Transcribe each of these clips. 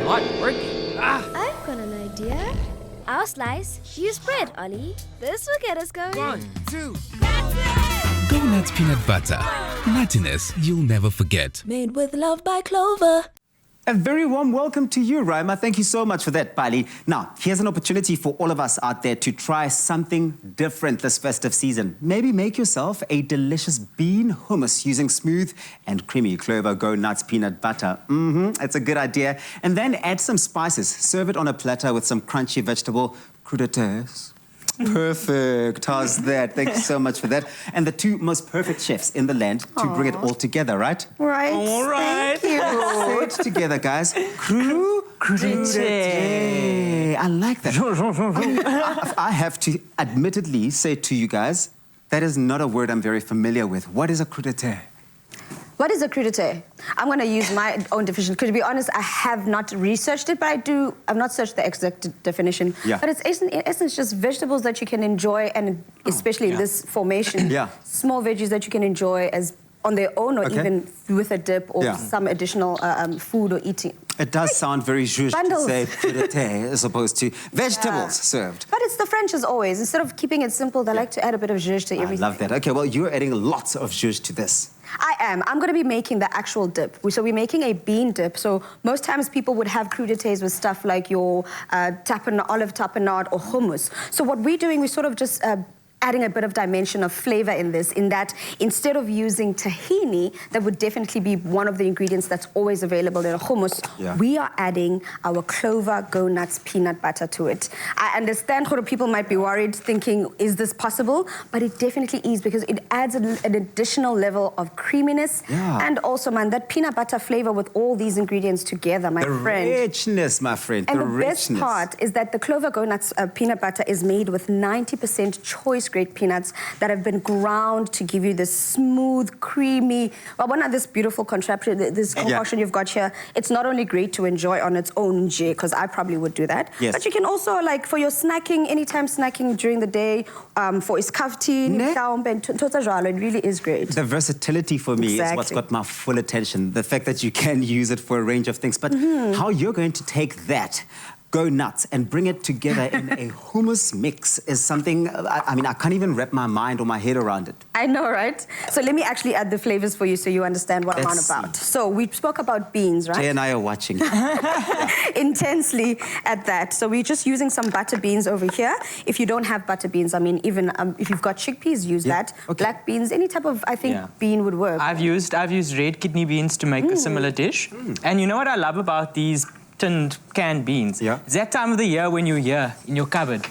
not working. I've got an idea. Our slice, you spread, Ollie. This will get us going. 1, 2. Go Nuts peanut butter. Nuttiness you'll never forget. Made with love by Clover. A very warm welcome to you, Raima. Thank you so much for that, Pali. Now, here's an opportunity for all of us out there to try something different this festive season. Maybe make yourself a delicious bean hummus using smooth and creamy Clover Go Nuts peanut butter. It's a good idea. And then add some spices. Serve it on a platter with some crunchy vegetable crudites. Perfect. How's that? Thank you so much for that. And the two most perfect chefs in the land to bring it all together, right? Right. All right. Thank you. Say it together, guys. Crudite. I like that. I have to admittedly say to you guys, that is not a word I'm very familiar with. What is a crudite? What is a crudite? I'm going to use my own definition. Because to be honest, I have not researched it, but I've not searched the exact definition. Yeah. But it's in essence just vegetables that you can enjoy, and especially in this formation, small veggies that you can enjoy as on their own, or even with a dip or some additional food or eating. It does sound very zhuzh to say crudite as opposed to vegetables served. But it's the French as always. Instead of keeping it simple, they like to add a bit of zhuzh to everything. I love that. Okay, well, you're adding lots of zhuzh to this. I am. I'm going to be making the actual dip. So we're making a bean dip. So most times people would have crudités with stuff like your olive tapenade or hummus. So what we're doing, we're sort of just adding a bit of dimension of flavor in this, in that instead of using tahini, that would definitely be one of the ingredients that's always available in a hummus, we are adding our Clover Go Nuts peanut butter to it. I understand how people might be worried, thinking, is this possible? But it definitely is, because it adds an additional level of creaminess. And also, man, that peanut butter flavor with all these ingredients together, my friend. The richness, my friend, and the best part is that the Clover Go Nuts peanut butter is made with 90% choice grade peanuts that have been ground to give you this smooth, creamy, well, one of this beautiful contraption, this concoction you've got here. It's not only great to enjoy on its own, because I probably would do that, but you can also, like, for your snacking, anytime snacking during the day, for iskafti, it really is great. The versatility for me is what's got my full attention. The fact that you can use it for a range of things, but how you're going to take that Go Nuts and bring it together in a hummus mix is something, I mean, I can't even wrap my mind or my head around it. I know, right? So let me actually add the flavors for you so you understand what I'm on about. So we spoke about beans, right? Jay and I are watching. Intensely at that. So we're just using some butter beans over here. If you don't have butter beans, I mean, even if you've got chickpeas, use that. Black beans, any type of, I think, bean would work. I've used red kidney beans to make a similar dish. And you know what I love about these tinned canned beans? It's that time of the year when you're here in your cupboard.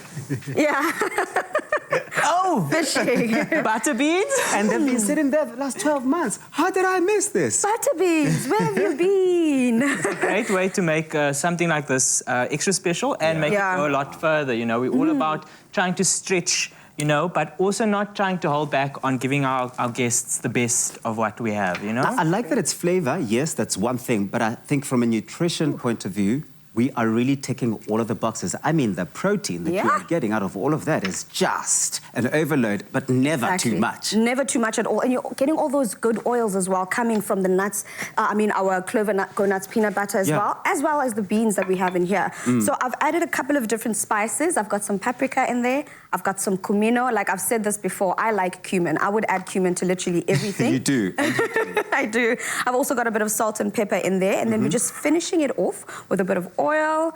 Oh! Fishing. Butter beans? And they've been sitting there for the last 12 months. How did I miss this? Butter beans, where have you been? It's a great way to make something like this extra special and make it go a lot further. You know, we're all about trying to stretch, you know, but also not trying to hold back on giving our guests the best of what we have, you know? I like that it's flavor. Yes, that's one thing. But I think from a nutrition point of view, we are really ticking all of the boxes. I mean, the protein that you are getting out of all of that is just an overload, but never too much. Never too much at all. And you're getting all those good oils as well coming from the nuts. I mean, our Clover Go Nuts peanut butter as well as the beans that we have in here. So I've added a couple of different spices. I've got some paprika in there. I've got some cumino. Like I've said this before, I like cumin. I would add cumin to literally everything. You do. I do. I've also got a bit of salt and pepper in there. And then we're just finishing it off with a bit of oil.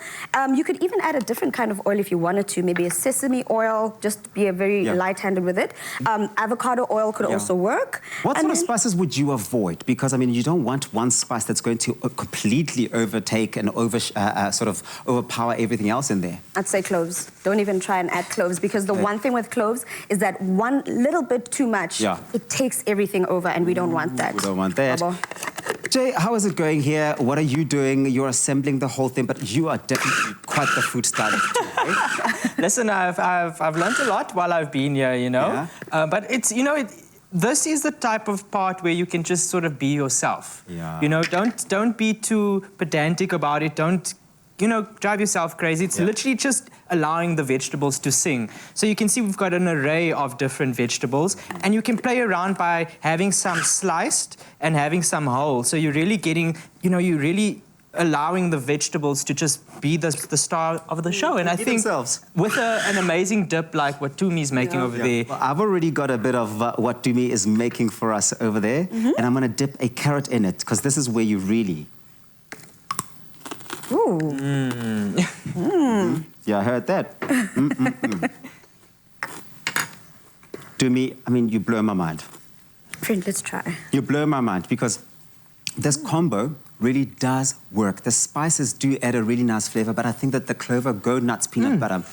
You could even add a different kind of oil if you wanted to, maybe a sesame oil, just to be a very light-handed with it. Avocado oil could also work. What sort of spices would you avoid? Because, I mean, you don't want one spice that's going to completely overtake and sort of overpower everything else in there. I'd say cloves. Don't even try and add cloves, because the one thing with cloves is that one little bit too much, it takes everything over, and we don't want that. We don't want that. Jay, how is it going here? What are you doing? You're assembling the whole thing, but you are definitely quite the food stylist too, right? Listen, I've learned a lot while I've been here, you know. But it's, you know, this is the type of part where you can just sort of be yourself. You know, don't be too pedantic about it. Don't, you know, drive yourself crazy. It's literally just allowing the vegetables to sing. So you can see we've got an array of different vegetables, and you can play around by having some sliced and having some whole. So you're really getting, you know, you're really allowing the vegetables to just be the star of the show. And I think with an amazing dip like what Tumi's making over there. Well, I've already got a bit of what Tumi is making for us over there. And I'm going to dip a carrot in it, because this is where you really... Ooh. Yeah, I heard that. Tumi, I mean, you blow my mind. Friend, let's try. You blow my mind, because this combo really does work. The spices do add a really nice flavor, but I think that the Clover Go Nuts peanut butter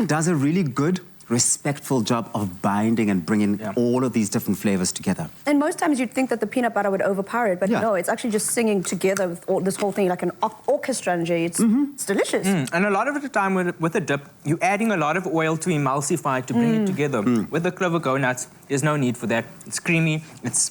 does a really good, respectful job of binding and bringing all of these different flavors together. And most times you'd think that the peanut butter would overpower it, but no, it's actually just singing together with this whole thing like an orchestra, and it's delicious. And a lot of the time with a dip, you're adding a lot of oil to emulsify, to bring it together. With the Clover Go Nuts, there's no need for that. It's creamy, it's...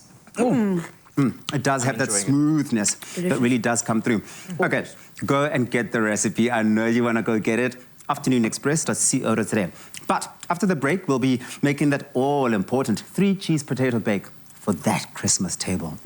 It does have that smoothness that really does come through. Okay, go and get the recipe. I know you want to go get it. AfternoonExpress.co.za. But after the break, we'll be making that all-important 3-cheese potato bake for that Christmas table.